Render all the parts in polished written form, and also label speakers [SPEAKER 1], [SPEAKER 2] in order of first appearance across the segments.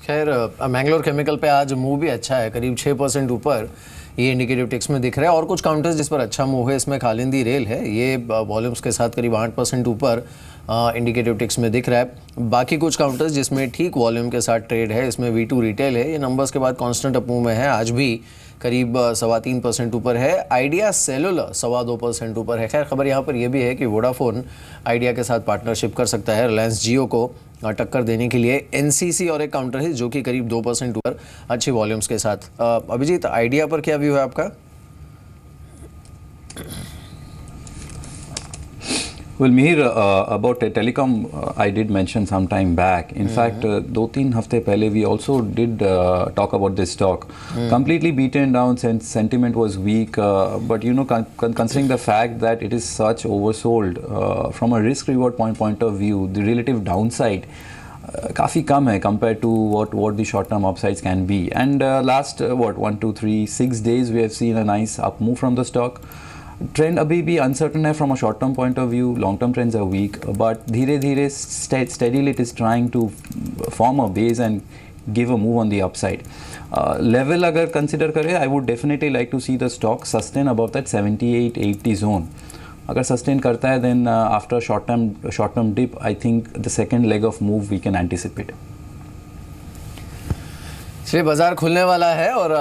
[SPEAKER 1] खैर मैंगलोर केमिकल पे आज मूव भी अच्छा है, करीब 6% ऊपर ये इंडिकेटिव टिक्स में दिख रहा है। और कुछ काउंटर्स जिस पर अच्छा मूव है, इसमें कालिंदी रेल है, ये वॉल्यूम्स के साथ करीब 8% ऊपर इंडिकेटिव टिक्स में दिख रहा है। बाकी कुछ काउंटर्स जिसमें ठीक वॉल्यूम के साथ ट्रेड है, इसमें V2 रिटेल है, ये नंबर्स के बाद कांस्टेंट अप मूव में है, आज भी करीब 3.25% ऊपर है। आइडिया सेलुलर 2.25% ऊपर है। खैर खबर यहाँ पर यह भी है कि वोडाफोन आइडिया के साथ पार्टनरशिप कर सकता है रिलायंस जियो को टक्कर देने के लिए। एनसीसी और एक काउंटर है जो कि करीब 2% ऊपर अच्छी वॉल्यूम्स के साथ। अभिजीत, आइडिया पर क्या व्यू है आपका?
[SPEAKER 2] Well, Mihir, about telecom, I did mention some time back. In fact, 2-3 हफ्ते पहले we also did talk about this stock. Completely beaten down since sentiment was weak. But you know, considering the fact that it is such oversold, from a risk-reward point of view, the relative downside काफ़ी कम है compared to what the short-term upsides can be. And last 1, 2, 3, 6 days we have seen a nice up move from the stock. Trend अभी भी uncertain है from a short term point of view, long term trends are weak, but धीरे धीरे steadily it is trying to form a base and give a move on the upside. Level अगर consider करें, I would definitely like to see the stock sustain above that 78-80 zone. अगर sustain करता है then after short term dip I think the second leg of move we can anticipate.
[SPEAKER 1] चलिए, बाजार खुलने वाला है और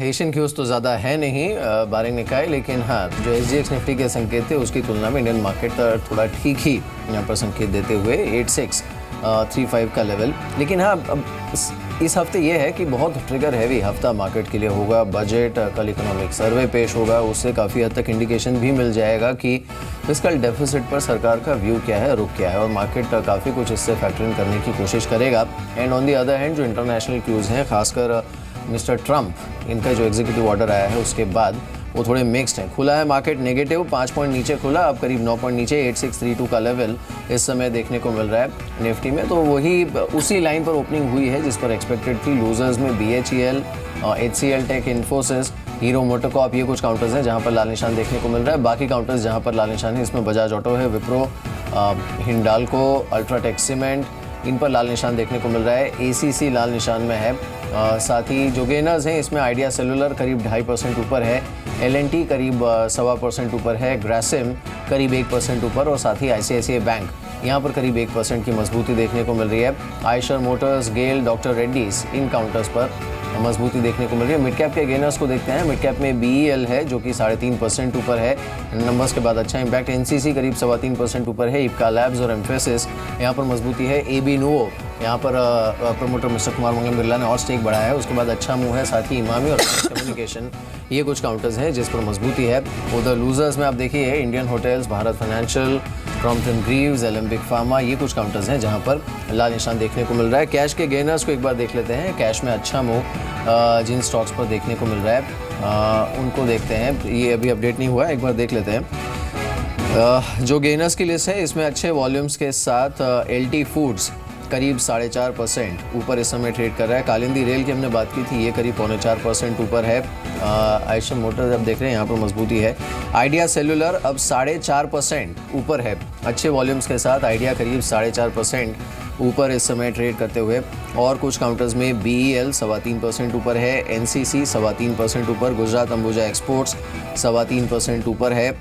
[SPEAKER 1] एशियन क्यूज तो ज़्यादा है नहीं बारिंग निकाय, लेकिन हाँ जो SGX निफ्टी के संकेत थे उसकी तुलना में इंडियन मार्केट थोड़ा ठीक ही यहाँ पर संकेत देते हुए 8635 का लेवल। लेकिन हाँ अब इस हफ्ते ये है कि बहुत ट्रिगर हैवी हफ्ता मार्केट के लिए होगा। बजट, कल इकोनॉमिक सर्वे पेश होगा, उससे काफ़ी हद तक इंडिकेशन भी मिल जाएगा कि फिस्कल डेफिसिट पर सरकार का व्यू क्या है, रुख क्या है, और मार्केट काफ़ी कुछ इससे फैक्टरिंग करने की कोशिश करेगा। And on the other hand जो इंटरनेशनल क्यूज़ हैं, खासकर मिस्टर ट्रंप, इनका जो एग्जीक्यूटिव ऑर्डर आया है उसके बाद वो थोड़े मिक्स्ड हैं। खुला है मार्केट नेगेटिव, 5 पॉइंट नीचे खुला, अब करीब 9 पॉइंट नीचे 8632 का लेवल इस समय देखने को मिल रहा है निफ्टी में। तो वही उसी लाइन पर ओपनिंग हुई है जिस पर एक्सपेक्टेड थी। लूजर्स में BHEL, HCL टेक, इन्फोसिस, हीरो मोटोकॉप, ये कुछ काउंटर्स हैं जहां पर लाल निशान देखने को मिल रहा है। बाकी काउंटर्स जहां पर लाल निशान है इसमें बजाज ऑटो है, विप्रो, हिंडाल्को, अल्ट्राटेक सीमेंट, इन पर लाल निशान देखने को मिल रहा है। ACC लाल निशान में है। साथ ही जो गेनर्स हैं इसमें आइडिया सेलुलर करीब 2.5% ऊपर है, L&T करीब 1.25% ऊपर है, ग्रासिम करीब 1% ऊपर, और साथ ही ICICI बैंक यहाँ पर करीब 1% की मजबूती देखने को मिल रही है। आयशर मोटर्स, गेल, डॉक्टर रेड्डीज, इन काउंटर्स पर मजबूती देखने को मिल रही है। मिड कैप के गेनर्स को देखते हैं। मिड कैप में BEL है जो कि 3.5% ऊपर है, नंबर्स के बाद अच्छा इंपैक्ट। NCC करीब 3.25% ऊपर है। इप्का लैब्स और एम्फेसिस यहाँ पर मजबूती है। AB नोवो, यहाँ पर प्रमोटर मिस्टर कुमार मंगलम बिरला ने और स्टेक बढ़ाया है, उसके बाद अच्छा मूव है। साथ ही इमामी और कम्युनिकेशन, ये कुछ काउंटर्स हैं जिस पर मजबूती है। उधर लूजर्स में आप देखिए Indian hotels, Bharat financial, Crompton Greaves, Alembic pharma, ये कुछ काउंटर्स हैं जहां पर लाल निशान देखने को मिल रहा है। कैश के गेनर्स को एक बार देख लेते हैं। कैश में अच्छा मूव जिन स्टॉक्स पर देखने को मिल रहा है उनको देखते हैं। ये अभी अपडेट नहीं हुआ है, एक बार देख लेते हैं। जो गेनर्स की लिस्ट है इसमें अच्छे वॉल्यूम्स के साथ LT फूड्स करीब 4.5% ऊपर इस समय ट्रेड कर रहा है। कालिंदी रेल की हमने बात की थी, ये करीब 4.25% ऊपर है। आयशर मोटर्स अब देख रहे हैं यहाँ पर मजबूती है। आइडिया सेलुलर अब 4.5% ऊपर है, अच्छे वॉल्यूम्स के साथ आइडिया करीब 4.5% ऊपर इस समय ट्रेड करते हुए। और कुछ काउंटर्स में BEL 3.25% ऊपर है, NCC 3.25% ऊपर, गुजरात अंबुजा एक्सपोर्ट्स 3.25% ऊपर है,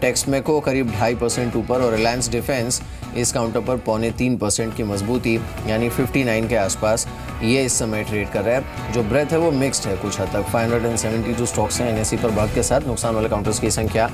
[SPEAKER 1] टेक्समेको करीब 2.5% ऊपर, और रिलायंस डिफेंस इस काउंटर पर 2.25% की मजबूती यानी 59 के आसपास ये इस समय ट्रेड कर रहा है। जो ब्रेथ है वो मिक्स्ड है कुछ हद तक। 572 स्टॉक्स हैं NSE पर भाग के साथ। नुकसान वाले काउंटर्स की संख्या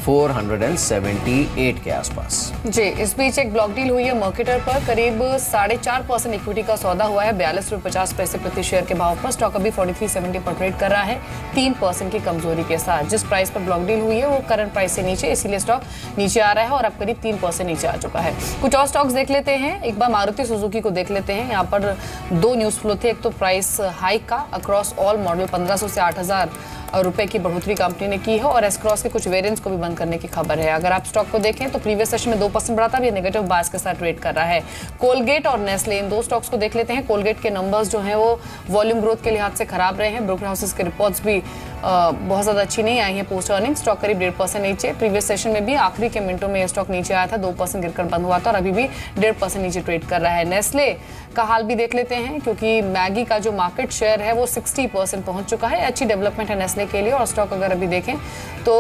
[SPEAKER 1] 478 के आसपास।
[SPEAKER 3] जी, इस बीच एक ब्लॉक डील हुई है मर्केटर पर, करीब 4.5% इक्विटी का सौदा हुआ है। 42.50 प्रति शेयर के भाव पर स्टॉक अभी 43.70 पर ट्रेड कर रहा है, 3% की कमजोरी के साथ। जिस प्राइस पर ब्लॉक डील हुई है वो करंट प्राइस से नीचे, इसीलिए स्टॉक नीचे आ रहा है और अब करीब 3% नीचे आ चुका है। कुछ और स्टॉक्स देख लेते हैं। एक बार मारुति सुजुकी को देख लेते हैं। यहाँ पर 2 न्यूज फ्लो थे। एक तो प्राइस हाइक का अक्रॉस ऑल मॉडल 1500 से 8000 रुपए की बढ़ोतरी कंपनी ने की है, और एस क्रॉस के कुछ वेरिएंट्स को भी बंद करने की खबर है। अगर आप स्टॉक को देखें तो प्रीवियस सेशन में 2% बढ़ा था, भी नेगेटिव बायस के साथ ट्रेड कर रहा है। कोलगेट और नेस्ले, इन 2 स्टॉक्स को देख लेते हैं। कोलगेट के नंबर्स जो हैं वो वॉल्यूम ग्रोथ के लिहाज से खराब रहे हैं। ब्रोकर हाउसेस के रिपोर्ट्स भी बहुत ज़्यादा अच्छी नहीं आई है पोस्ट अर्निंग। स्टॉक करीब 1.5% नीचे, प्रीवियस सेशन में भी आखिरी के मिनटों में ये स्टॉक नीचे आया था, 2% गिरकर बंद हुआ था और अभी भी 1.5% नीचे ट्रेड कर रहा है। नेस्ले का हाल भी देख लेते हैं, क्योंकि मैगी का जो मार्केट शेयर है वो 60% पहुंच चुका है। अच्छी डेवलपमेंट है नेस्ले के लिए और स्टॉक अगर अभी देखें तो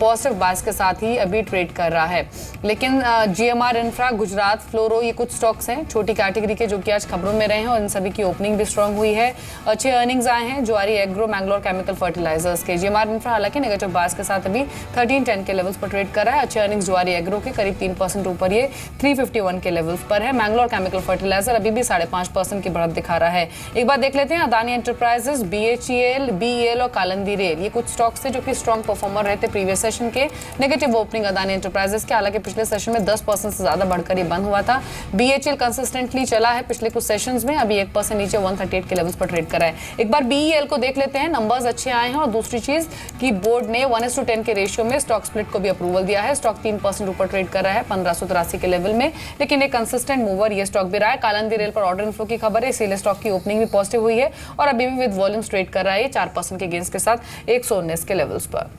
[SPEAKER 3] पॉजिटिव बायस के साथ ही अभी ट्रेड कर रहा है। लेकिन जीएमआर इंफ्रा, गुजरात फ्लोरो, ये कुछ स्टॉक्स हैं छोटी कैटेगरी के जो कि आज खबरों में रहे हैं और इन सभी की ओपनिंग भी स्ट्रांग हुई है। अच्छे अर्निंग्स आए हैं ज्वारी एग्रो, मैंगलोर केमिकल फर्टिलाइजर्स के। जीएमआर इंफ्रा हालांकि नेगेटिव बायस के साथ अभी 1310 के लेवल्स पर ट्रेड कर रहा है। अच्छे अर्निंग्स ज्वारी एग्रो के करीब 3% ऊपर, ये 351 के लेवल्स पर है। मैंगलोर केमिकल फर्टिलाइजर अभी भी 5.5% की बढ़त दिखा रहा है। एक बार देख लेते हैं अदानी एंटरप्राइजेस, बीएचईएल, बीईएल और कालिंदी रेल, ये कुछ स्टॉक्स थे जो कि स्ट्रांग परफॉर्मर रहे थे प्रीवियस सेशन के। नेगेटिव ओपनिंग अदानी एंटरप्राइजेस के, हालांकि पिछले सेशन में 10% से ज्यादा बढ़कर ये बंद हुआ था। बीएचईएल कंसिस्टेंटली चला है पिछले कुछ सेशंस में, अभी 1% नीचे 138 के लेवल्स पर ट्रेड कर रहा है। एक बार बीईएल को देख लेते हैं, नंबर्स अच्छे आए हैं और दूसरी चीज कि बोर्ड ने 1:10 के रेशियो में स्टॉक स्प्लिट को भी अप्रूवल दिया है। स्टॉक 3% ऊपर ट्रेड कर रहा है 1583 के लेवल में, लेकिन एक कंसिस्टेंट मूवर ये स्टॉक भी रहा है। कालिंदी रेल पर ऑर्डर इनफ्लो की खबर है, इसीलिए स्टॉक की ओपनिंग भी पॉजिटिव हुई है और अभी भी विद वॉल्यूम्स ट्रेड कर रहा है 4% के गेंस के साथ 119 के लेवल्स पर।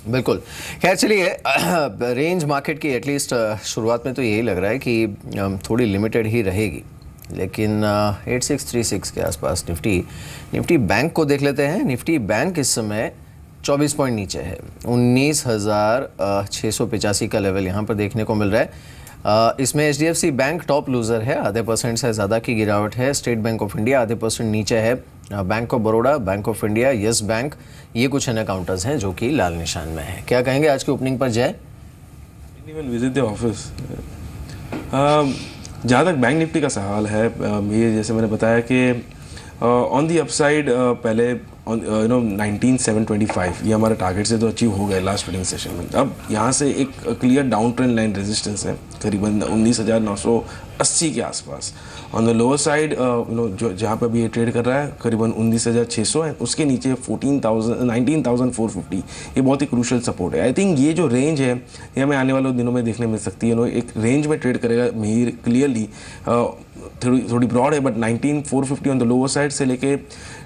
[SPEAKER 1] बिल्कुल। खैर चलिए, रेंज मार्केट की एटलीस्ट शुरुआत में तो यही लग रहा है कि थोड़ी लिमिटेड ही रहेगी, लेकिन 8636 के आसपास निफ्टी बैंक को देख लेते हैं। निफ्टी बैंक इस समय 24 पॉइंट नीचे है, 19,685 का लेवल यहाँ पर देखने को मिल रहा है। इसमें एचडीएफसी बैंक टॉप लूजर है, आधे % से ज़्यादा की गिरावट है। स्टेट बैंक ऑफ इंडिया आधे % नीचे है। Bank of Baroda, bank of India, yes bank, ये कुछ अन्य काउंटर्स हैं जो कि लाल निशान में हैं। क्या कहेंगे आज की ओपनिंग पर जय?
[SPEAKER 4] Visit the office. जहाँ तक बैंक निफ्टी का सवाल है, ये जैसे मैंने बताया कि ऑन दी अपसाइड पहले 19,725 ये हमारा टारगेट से तो अचीव हो गए लास्ट ट्रेडिंग सेशन में। अब यहाँ से एक clear down trend line resistance है करीबन 19,980 के आसपास। ऑन द लोअर साइड जो जहाँ पे अभी ये ट्रेड कर रहा है करीबन 19,600 है, उसके नीचे 19,450 ये बहुत ही क्रूशल सपोर्ट है। आई थिंक ये जो रेंज है ये हमें आने वाले दिनों में देखने मिल सकती है। एक रेंज में ट्रेड करेगा मीर क्लियरली, थोड़ी ब्रॉड है, but 19,450 on the lower side से लेके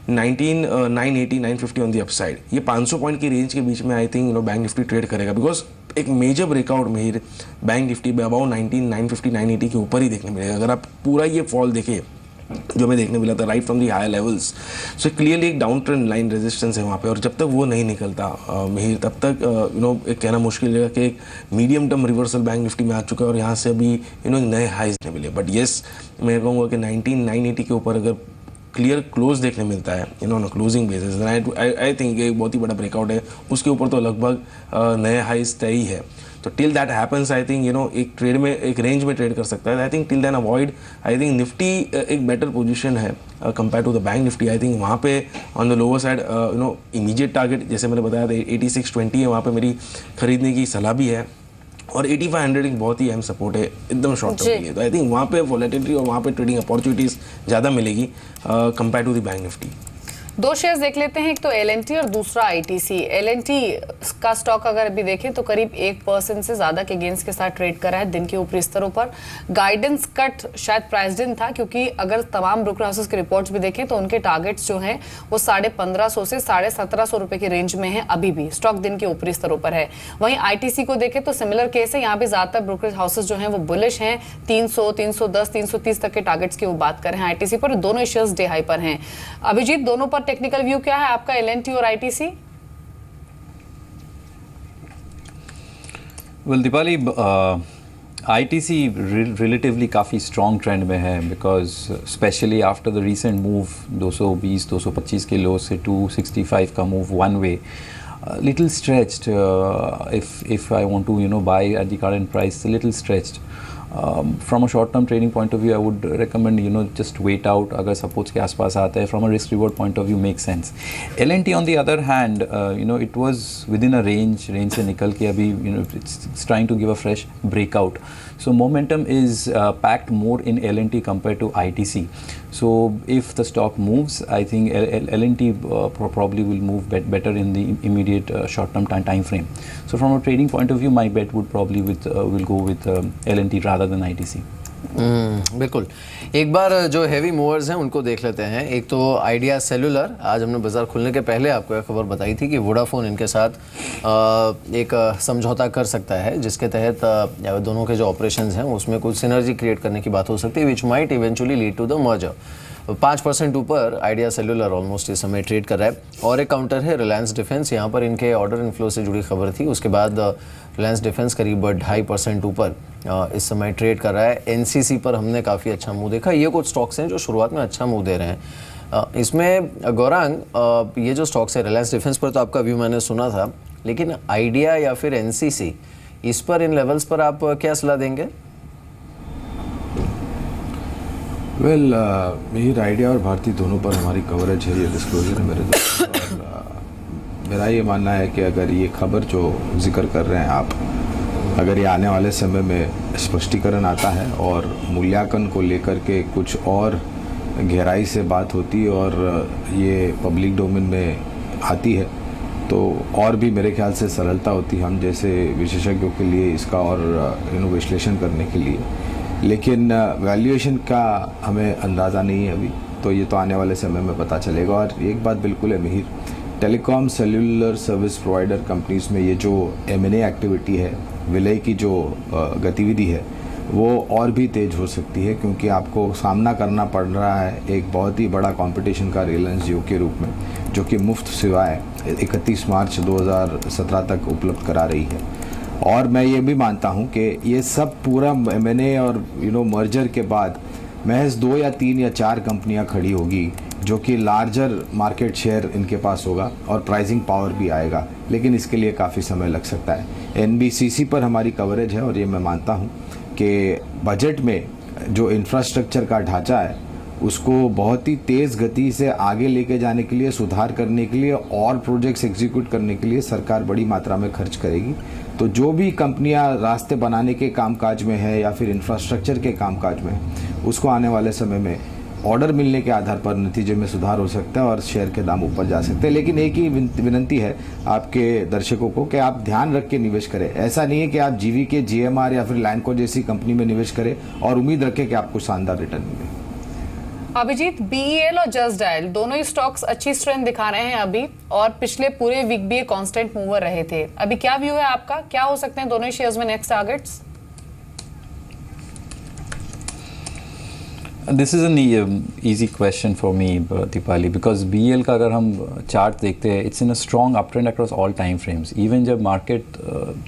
[SPEAKER 4] 19,980 950 ऑन द अपसाइड, ये 500 पॉइंट की रेंज के बीच में I think bank Nifty trade करेगा। बिकॉज एक मेजर ब्रेकआउट में बैंक निफ्टी में अबाउट 19,950 980 के ऊपर ही देखने मिलेगा। अगर आप पूरा ये फॉल देखें जो हमें देखने मिला था right from the higher levels, so clearly एक डाउन ट्रेंड लाइन रेजिस्टेंस है वहाँ पे, और जब तक वो नहीं निकलता तब तक एक कहना मुश्किल है कि एक medium term reversal bank Nifty में आ चुका है और यहाँ से अभी एक नए हाइज नहीं मिले। बट येस, मैं कहूँगा कि 19,980 के ऊपर अगर क्लियर क्लोज देखने मिलता है on closing basis, I think एक बहुत ही बड़ा ब्रेकआउट है। उसके ऊपर तो लगभग नए हाइज तय ही है। तो till that happens I think एक ट्रेड में एक रेंज में ट्रेड कर सकता है। I think till then avoid, I think Nifty एक बेटर पोजीशन है compare to the bank Nifty. I think वहाँ पे on the lower side immediate target जैसे मैंने बताया था 8620 है, वहाँ पे मेरी खरीदने की सलाह भी है, और 8500 एक बहुत ही अहम सपोर्ट है एकदम शॉर्ट टर्म के लिए। तो आई थिंक वहाँ पे वॉलेटिलिटी और वहाँ पे ट्रेडिंग अपॉर्चुनिटीज़ ज़्यादा मिलेगी compare to the bank Nifty.
[SPEAKER 3] दो शेयर्स देख लेते हैं, एक तो एल&टी और दूसरा आईटीसी। एल&टी का स्टॉक अगर अभी देखें तो करीब 1% से ज्यादा के गेंस के साथ ट्रेड कर रहा है दिन के ऊपरी स्तरों पर। गाइडेंस कट शायद प्राइस्ड इन था, क्योंकि अगर तमाम ब्रोकर हाउसेस के रिपोर्ट्स भी देखें तो उनके टारगेट्स जो हैं वो 1550 से 1750 रुपए की रेंज में है। अभी भी स्टॉक दिन के ऊपरी स्तरों पर है। वहीं आईटीसी को देखें तो सिमिलर केस है, यहाँ पे ज्यादातर ब्रोकर हाउसेस जो हैं वो बुलिश हैं, 300, 310, 330 तक के टारगेट्स की वो बात कर रहे हैं आईटीसी पर। दोनों शेयर्स डे हाई पर हैं। अभिजीत, दोनों पर टेक्निकल व्यू क्या है आपका, एल&टी और ITC?
[SPEAKER 2] Well Deepali, ITC relatively काफ़ी स्ट्रॉन्ग ट्रेंड में है, because specially after the recent move 220-225 के लो से 265 का move one way, little stretched. If I want to buy at the current price, a little stretched. From a short term trading point of view, I would recommend just wait out. अगर supports के आसपास आता है, from a risk reward point of view makes sense. L&T on the other hand, it was within a range से निकल के अभी it's trying to give a fresh breakout. So momentum is packed more in L&T compared to ITC. So if the stock moves, I think L&T probably will move better in the immediate short-term time frame. So from a trading point of view, my bet would probably will go with L&T rather than ITC.
[SPEAKER 1] बिल्कुल। एक बार जो heavy movers हैं उनको देख लेते हैं। एक तो आइडिया सेलुलर, आज हमने बाजार खुलने के पहले आपको एक खबर बताई थी कि वोडाफोन इनके साथ एक समझौता कर सकता है, जिसके तहत दोनों के जो ऑपरेशंस हैं उसमें कुछ सिनर्जी क्रिएट करने की बात हो सकती है, which might eventually lead to the merger. 5% ऊपर आइडिया सेलुलर ऑलमोस्ट इस समय ट्रेड कर रहा है। और एक काउंटर है रिलायंस डिफेंस, यहाँ पर इनके ऑर्डर इनफ्लो से जुड़ी खबर थी, उसके बाद रिलायंस डिफेंस करीब 2.5% ऊपर इस समय ट्रेड कर रहा है। एनसीसी पर हमने काफ़ी अच्छा मूव देखा। ये कुछ स्टॉक्स हैं जो शुरुआत में अच्छा मूव दे रहे हैं। इसमें गौरांग, ये जो स्टॉक्स है रिलायंस डिफेंस पर तो आपका व्यू मैंने सुना था, लेकिन आइडिया या फिर एनसीसी, इस पर इन लेवल्स पर आप क्या सलाह देंगे?
[SPEAKER 5] वेल, मिहिर, आइडिया और भारती दोनों पर हमारी कवरेज है, ये डिस्क्लोजर है मेरे दोस्त। और मेरा ये मानना है कि अगर ये खबर जो जिक्र कर रहे हैं आप, अगर ये आने वाले समय में स्पष्टीकरण आता है और मूल्यांकन को लेकर के कुछ और गहराई से बात होती और ये पब्लिक डोमेन में आती है, तो और भी मेरे ख्याल से सरलता होती हम जैसे विशेषज्ञों के लिए इसका और विश्लेषण करने के लिए। लेकिन वैल्यूएशन का हमें अंदाज़ा नहीं है अभी, तो ये तो आने वाले समय में पता चलेगा। और एक बात बिल्कुल है Mihir, telecom cellular service provider companies में ये जो M&A एक्टिविटी है, विलय की जो गतिविधि है, वो और भी तेज़ हो सकती है, क्योंकि आपको सामना करना पड़ रहा है एक बहुत ही बड़ा कंपटीशन का रिलायंस जियो के रूप में, जो कि मुफ्त सेवाएं 31 मार्च 2017 तक उपलब्ध करा रही है। और मैं ये भी मानता हूँ कि ये सब पूरा M&A और मर्जर के बाद महज 2 या 3 या 4 कंपनियाँ खड़ी होगी, जो कि लार्जर मार्केट शेयर इनके पास होगा और प्राइसिंग पावर भी आएगा, लेकिन इसके लिए काफ़ी समय लग सकता है। NBCC पर हमारी कवरेज है और ये मैं मानता हूँ कि बजट में जो इंफ्रास्ट्रक्चर का ढांचा है उसको बहुत ही तेज़ गति से आगे लेके जाने के लिए, सुधार करने के लिए और प्रोजेक्ट्स एग्जीक्यूट करने के लिए सरकार बड़ी मात्रा में खर्च करेगी। तो जो भी कंपनियां रास्ते बनाने के कामकाज में है या फिर इंफ्रास्ट्रक्चर के कामकाज में है, उसको आने वाले समय में ऑर्डर मिलने के आधार पर नतीजे में सुधार हो सकता है और शेयर के दाम ऊपर जा सकते हैं। लेकिन एक ही विनंती है आपके दर्शकों को कि आप ध्यान रख के निवेश करें। ऐसा नहीं है कि आप GVK, GMR या फिर लैंडको जैसी कंपनी में निवेश करें और उम्मीद रखें कि आपको शानदार रिटर्न मिले।
[SPEAKER 3] अभिजीत, BEL और जस्ट डायल दोनों ही स्टॉक्स अच्छी स्ट्रेंथ दिखा रहे हैं अभी, और पिछले पूरे वीक भी कांस्टेंट मूवर रहे थे। अभी क्या व्यू है आपका, क्या हो सकते हैं दोनों ही शेयर्स में next targets?
[SPEAKER 2] This is an easy question for me, Deepali, because BEL का अगर हम चार्ट देखते हैं, it's in a strong up trend across all time frames. Even जब मार्केट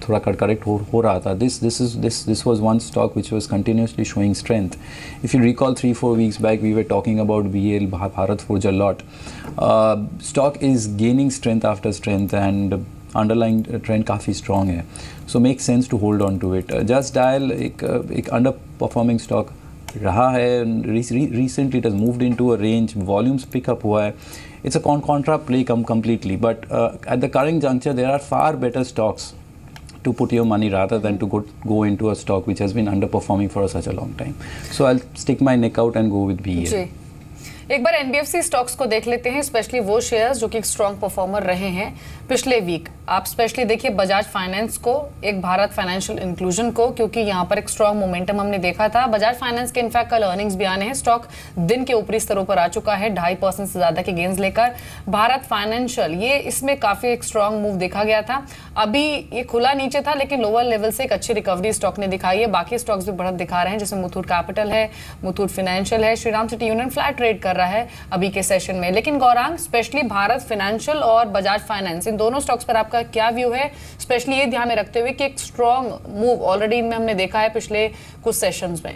[SPEAKER 2] थोड़ा करेक्ट हो रहा था, this was one stock which was continuously showing strength. If you recall 3-4 weeks back we were talking about BEL, Bharat Forge a lot. Stock is gaining strength after strength and underlying trend काफ़ी strong है, so make sense to hold on to it. Justdial एक underperforming stock रहा है, recently it has moved into a range, volumes pick up हुआ है, it's a contra play completely, but at the current juncture there are far better stocks to put your money rather than to go into a stock which has been underperforming for such a long time. So I'll stick my neck out and go with BEL.
[SPEAKER 3] जी, एक बार NBFC stocks को देख लेते हैं, specially वो shares जो कि strong performer रहे हैं पिछले वीक। आप स्पेशली देखिए बजाज फाइनेंस को, एक भारत फाइनेंशियल इंक्लूजन को, क्योंकि यहाँ पर एक स्ट्रॉन्ग मोमेंटम हमने देखा था। बजाज फाइनेंस के इनफैक्ट कल अर्निंग्स भी आने हैं, स्टॉक दिन के ऊपरी स्तरों पर आ चुका है 2.5% से ज्यादा के गेंस लेकर। भारत फाइनेंशियल, ये इसमें काफी एक स्ट्रॉन्ग मूव देखा गया था। अभी ये खुला नीचे था, लेकिन लोअर लेवल से एक अच्छी रिकवरी स्टॉक ने दिखाई है। बाकी स्टॉक्स भी बढ़त दिखा रहे हैं, जैसे मुथूट कैपिटल है, मुथूट फाइनेंशियल है, Shriram city union flat trade कर रहा है अभी के सेशन में। लेकिन गौरांग, स्पेशली भारत फाइनेंशियल और बजाज फाइनेंस, इन दोनों स्टॉक्स पर आपका क्या व्यू है, स्पेशली ये ध्यान में रखते हुए कि एक स्ट्रॉन्ग मूव ऑलरेडी इनमें हमने देखा है पिछले कुछ सेशंस में?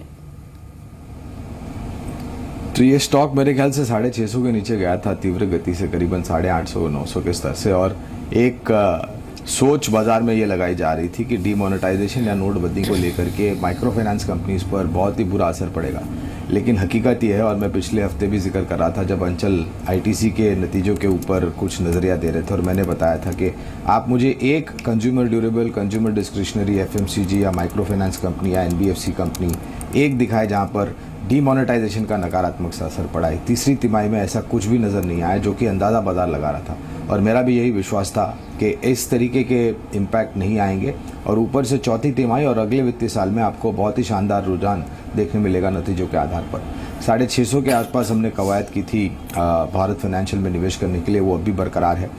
[SPEAKER 5] तो ये स्टॉक मेरे ख्याल से 650 के नीचे गया था तीव्र गति से, करीबन 850-900 के स्तर से, और एक सोच बाजार में ये लगाई जा रही थी कि डीमोनेटाइजेशन या नोटबंदी को लेकर के माइक्रो फाइनेंस कंपनीज पर बहुत ही बुरा असर पड़ेगा। लेकिन हकीकत ये है, और मैं पिछले हफ्ते भी जिक्र कर रहा था जब अंचल ITC के नतीजों के ऊपर कुछ नज़रिया दे रहे थे, और मैंने बताया था कि आप मुझे एक consumer durable, consumer discretionary FMCG या माइक्रो फाइनेंस कंपनी या NBFC कंपनी एक दिखाए जहाँ पर डीमोनेटाइजेशन का नकारात्मक सा असर पड़ा है। तीसरी तिमाही में ऐसा कुछ भी नज़र नहीं आया जो कि अंदाज़ा बाजार लगा रहा था, और मेरा भी यही विश्वास था कि इस तरीके के इम्पैक्ट नहीं आएंगे, और ऊपर से चौथी तिमाही और अगले वित्तीय साल में आपको बहुत ही शानदार रुझान देखने मिलेगा नतीजों के आधार पर। 650 के आसपास हमने कवायद की थी भारत फाइनेंशियल में निवेश करने के लिए, वो अभी बरकरार है।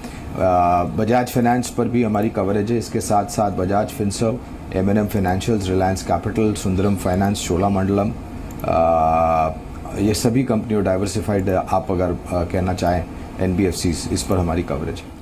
[SPEAKER 5] बजाज फाइनेंस पर भी हमारी कवरेज है, इसके साथ साथ Bajaj Finserv, M&M financials, Reliance capital, Sundaram finance, Cholamandalam, ये सभी कंपनियों डाइवर्सिफाइड आप अगर कहना चाहें NBFCs, इस पर हमारी कवरेज है।